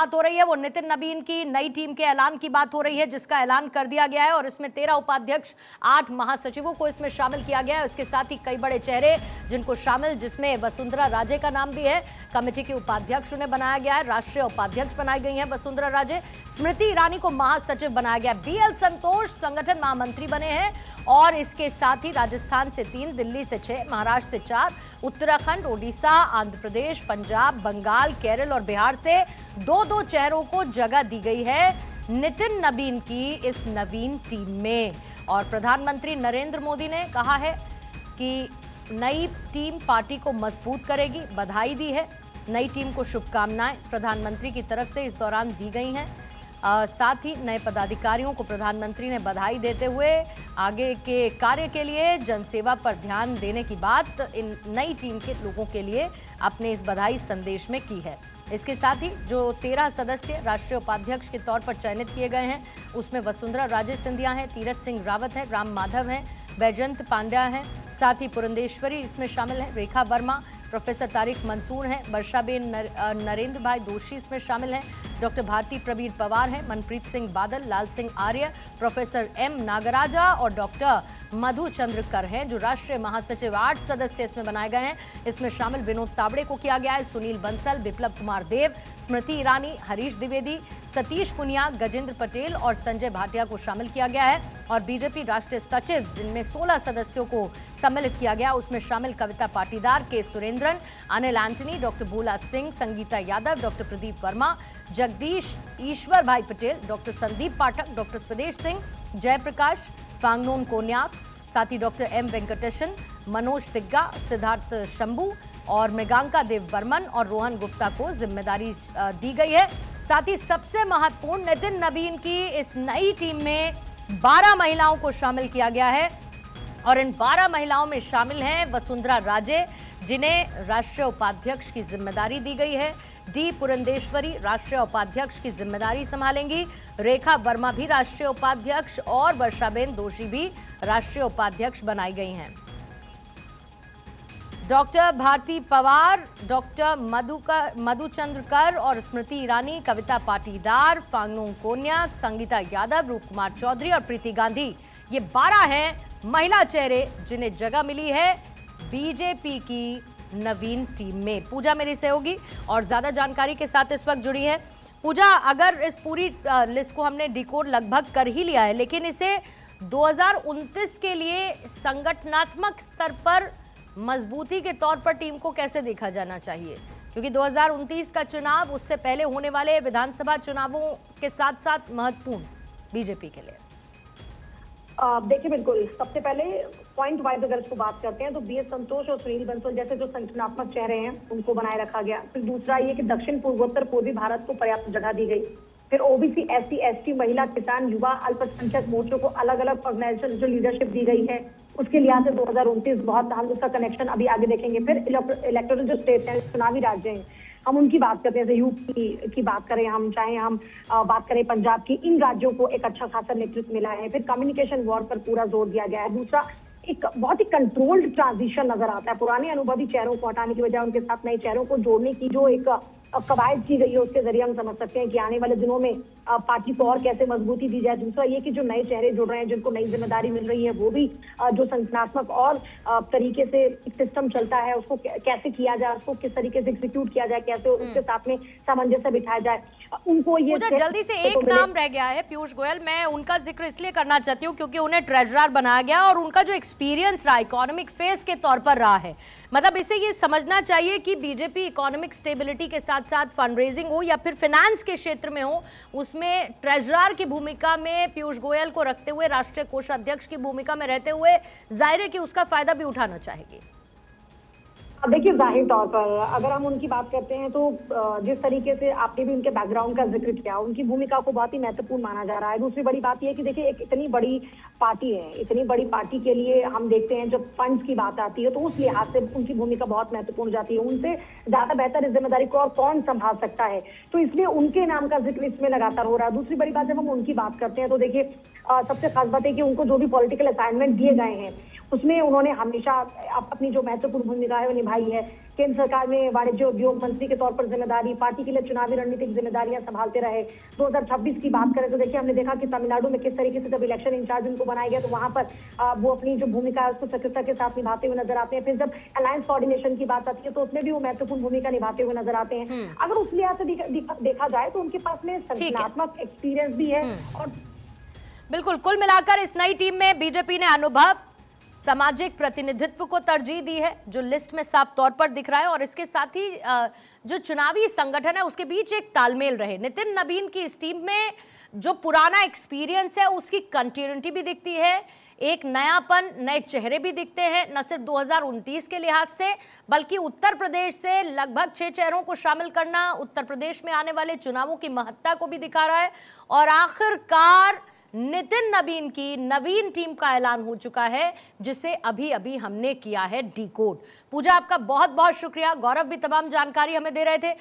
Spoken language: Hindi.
बात हो रही है वो नितिन नबीन की नई टीम के ऐलान की बात हो रही है, जिसका ऐलान कर दिया गया है और इसमें 13 उपाध्यक्ष 8 महासचिवों को इसमें शामिल किया गया है। इसके साथ ही कई बड़े चेहरे जिनको शामिल, जिसमें वसुंधरा राजे का नाम भी है। कमेटी की उपाध्यक्ष उन्हें बनाया गया है, राष्ट्रीय उपाध्यक्ष बनाई गई हैं वसुंधरा राजे। स्मृति ईरानी को महासचिव बनाया गया। BL संतोष संगठन महामंत्री बने हैं और इसके साथ ही राजस्थान से 3, दिल्ली से 6, महाराष्ट्र से 4, उत्तराखंड, ओडिशा, आंध्र प्रदेश, पंजाब, बंगाल, केरल और बिहार से 2-2 चेहरों को जगह दी गई है नितिन नबीन की इस नवीन टीम में। और प्रधानमंत्री नरेंद्र मोदी ने कहा है कि नई टीम पार्टी को मजबूत करेगी, बधाई दी है। नई टीम को शुभकामनाएं प्रधानमंत्री की तरफ से इस दौरान दी गई हैं। साथ ही नए पदाधिकारियों को प्रधानमंत्री ने बधाई देते हुए आगे के कार्य के लिए जनसेवा पर ध्यान देने की बात इन नई टीम के लोगों के लिए अपने इस बधाई संदेश में की है। इसके साथ ही जो 13 सदस्य राष्ट्रीय उपाध्यक्ष के तौर पर चयनित किए गए हैं, उसमें वसुंधरा राजे सिंधिया हैं, तीरथ सिंह रावत हैं, राम माधव हैं, बैजयंत पांड्या हैं, साथ ही पुरंदेश्वरी इसमें शामिल हैं, रेखा वर्मा, प्रोफेसर तारिक मंसूर हैं, वर्षाबेन नरेंद्र भाई दोषी इसमें शामिल हैं, डॉक्टर भारती प्रवीण पवार हैं, मनप्रीत सिंह बादल, लाल सिंह आर्य, प्रोफेसर M नागराजा और डॉक्टर मधु चंद्रकर हैं जो राष्ट्रीय महासचिव। 8 सदस्य इसमें बनाए गए हैं। इसमें शामिल विनोद तावड़े को किया गया है, सुनील बंसल, बिप्लब कुमार देव, स्मृति ईरानी, हरीश द्विवेदी, सतीश पुनिया, गजेंद्र पटेल और संजय भाटिया को शामिल किया गया है। और बीजेपी राष्ट्रीय सचिव जिनमें 16 सदस्यों को सम्मिलित किया गया, उसमें शामिल कविता पाटीदार, के सुरेंद्रन, अनिल एंटनी, डॉक्टर भूला सिंह, संगीता यादव, डॉक्टर प्रदीप वर्मा, जगदीश ईश्वर भाई पटेल, डॉक्टर संदीप पाठक, डॉक्टर स्वदेश सिंह, जयप्रकाश, फांगनोन कोन्याक, साथ ही डॉक्टर M वेंकटेशन, मनोज तिग्गा, सिद्धार्थ शंभू और मृगांका देव बर्मन और रोहन गुप्ता को जिम्मेदारी दी गई है। साथ ही सबसे महत्वपूर्ण, नितिन नबीन की इस नई टीम में 12 महिलाओं को शामिल किया गया है और इन 12 महिलाओं में शामिल हैं वसुंधरा राजे जिन्हें राष्ट्रीय उपाध्यक्ष की जिम्मेदारी दी गई है, D पुरंदेश्वरी राष्ट्रीय उपाध्यक्ष की जिम्मेदारी संभालेंगी, रेखा वर्मा भी राष्ट्रीय उपाध्यक्ष और वर्षाबेन दोषी भी राष्ट्रीय उपाध्यक्ष बनाई गई हैं। डॉक्टर भारती पवार, डॉक्टर मधु चंद्रकर और स्मृति ईरानी, कविता पाटीदार, फांगनोन कोन्याक, संगीता यादव, रूप कुमार चौधरी और प्रीति गांधी, ये 12 हैं महिला चेहरे जिन्हें जगह मिली है बीजेपी की नवीन टीम में। पूजा मेरी सहयोगी और ज्यादा जानकारी के साथ इस वक्त जुड़ी है। पूजा, अगर इस पूरी लिस्ट को हमने डिकोड लगभग कर ही लिया है, लेकिन इसे 2029 के लिए संगठनात्मक स्तर पर मजबूती के तौर पर टीम को कैसे देखा जाना चाहिए? क्योंकि 2029 का चुनाव उससे पहले होने वाले विधानसभा चुनावों के साथ साथ महत्वपूर्ण बीजेपी के लिए। देखिए, बिल्कुल, सबसे पहले पॉइंट वाइज अगर इसको बात करते हैं तो BL संतोष और सुनील बंसल जैसे जो संगठनात्मक चेहरे हैं उनको बनाए रखा गया। फिर दूसरा ये कि दक्षिण पूर्वोत्तर पूर्वी भारत को पर्याप्त जगह दी गई। फिर OBC SC ST महिला, किसान, युवा, अल्पसंख्यक मोर्चों को अलग अलग ऑर्गेनाइजेशन जो लीडरशिप दी गई है, उसके लिहाज से 2029 बहुत, हम उसका कनेक्शन अभी आगे देखेंगे। फिर इलेक्टोरल जो स्टेट है, चुनावी राज्य हैं, हम उनकी बात करते हैं, जैसे यूपी की बात करें, हम चाहे हम बात करें पंजाब की, इन राज्यों को एक अच्छा खासा नेतृत्व मिला है। फिर कम्युनिकेशन वॉर पर पूरा जोर दिया गया है। दूसरा, एक बहुत ही कंट्रोल्ड ट्रांजिशन नजर आता है। पुराने अनुभवी चेहरों को हटाने की बजाय उनके साथ नए चेहरों को जोड़ने की जो एक कवायद की गई है, उसके जरिए हम समझ सकते हैं कि आने वाले दिनों में पार्टी को और कैसे मजबूती दी जाए। दूसरा ये कि जो नए चेहरे जुड़ रहे हैं, जिनको नई जिम्मेदारी मिल रही है, वो भी जो संगठनात्मक और तरीके से एक सिस्टम चलता है उसको कैसे किया जाए, उसको किस तरीके से एग्जीक्यूट किया जाए, कैसे उसके साथ में सामंजस्य बिठाया जाए, उनको ये जल्दी से एक नाम रह गया है, पीयूष गोयल। मैं उनका जिक्र इसलिए करना चाहती हूँ क्योंकि उन्हें ट्रेजरर बनाया गया और उनका जो एक्सपीरियंस रहा इकोनॉमिक फेस के तौर पर रहा है। मतलब इसे ये समझना चाहिए कि बीजेपी इकोनॉमिक स्टेबिलिटी के साथ साथ फंड रेजिंग हो या फिर फाइनेंस के क्षेत्र में हो, उसमें ट्रेजरर की भूमिका में पीयूष गोयल को रखते हुए, राष्ट्रीय कोषाध्यक्ष की भूमिका में रहते हुए, जाहिर है कि उसका फायदा भी उठाना चाहेगी। देखिए, जाहिर तौर पर अगर हम उनकी बात करते हैं तो जिस तरीके से आपने भी उनके बैकग्राउंड का जिक्र किया, उनकी भूमिका को बहुत ही महत्वपूर्ण माना जा रहा है। दूसरी बड़ी बात यह है कि देखिए, एक इतनी बड़ी पार्टी है, इतनी बड़ी पार्टी के लिए हम देखते हैं जब फंड्स की बात आती है तो उस लिहाज से उनकी भूमिका बहुत महत्वपूर्ण जाती है। उनसे ज्यादा बेहतर इस जिम्मेदारी को और कौन संभाल सकता है, तो इसलिए उनके नाम का जिक्र इसमें लगातार हो रहा है। दूसरी बड़ी बात, जब हम उनकी बात करते हैं तो देखिए, सबसे खास बात है कि उनको जो भी पॉलिटिकल असाइनमेंट दिए गए हैं उसमें उन्होंने हमेशा अपनी जो महत्वपूर्ण भूमिका है वो निभाई है। केंद्र सरकार में वाणिज्य उद्योग मंत्री के तौर पर जिम्मेदारी, पार्टी के लिए चुनावी रणनीतिक जिम्मेदारियां संभालते रहे। 2026 की बात करें तो देखिए हमने देखा कि तमिलनाडु में किस तरीके से जब इलेक्शन इंचार्ज उनको बनाया गया तो वहां पर वो अपनी जो भूमिका है उसको सक्रियता के साथ निभाते हुए नजर आते हैं। फिर जब अलायंस कोऑर्डिनेशन की बात आती है तो उसमें भी वो महत्वपूर्ण भूमिका निभाते हुए नजर आते हैं। अगर उस लिहाज से देखा जाए तो उनके पास में संगठनात्मक एक्सपीरियंस भी है। और बिल्कुल, कुल मिलाकर इस नई टीम में बीजेपी ने अनुभव, सामाजिक प्रतिनिधित्व को तरजीह दी है, जो लिस्ट में साफ तौर पर दिख रहा है, और इसके साथ ही जो चुनावी संगठन है उसके बीच एक तालमेल रहे। नितिन नबीन की इस टीम में जो पुराना एक्सपीरियंस है उसकी कंटिन्यूटी भी दिखती है, एक नयापन, नए चेहरे भी दिखते हैं, न सिर्फ 2029 के लिहाज से बल्कि उत्तर प्रदेश से लगभग 6 चेहरों को शामिल करना उत्तर प्रदेश में आने वाले चुनावों की महत्ता को भी दिखा रहा है। और आखिरकार नितिन नबीन की नवीन टीम का ऐलान हो चुका है, जिसे अभी अभी हमने किया है डिकोड। पूजा, आपका बहुत बहुत शुक्रिया। गौरव भी तमाम जानकारी हमें दे रहे थे।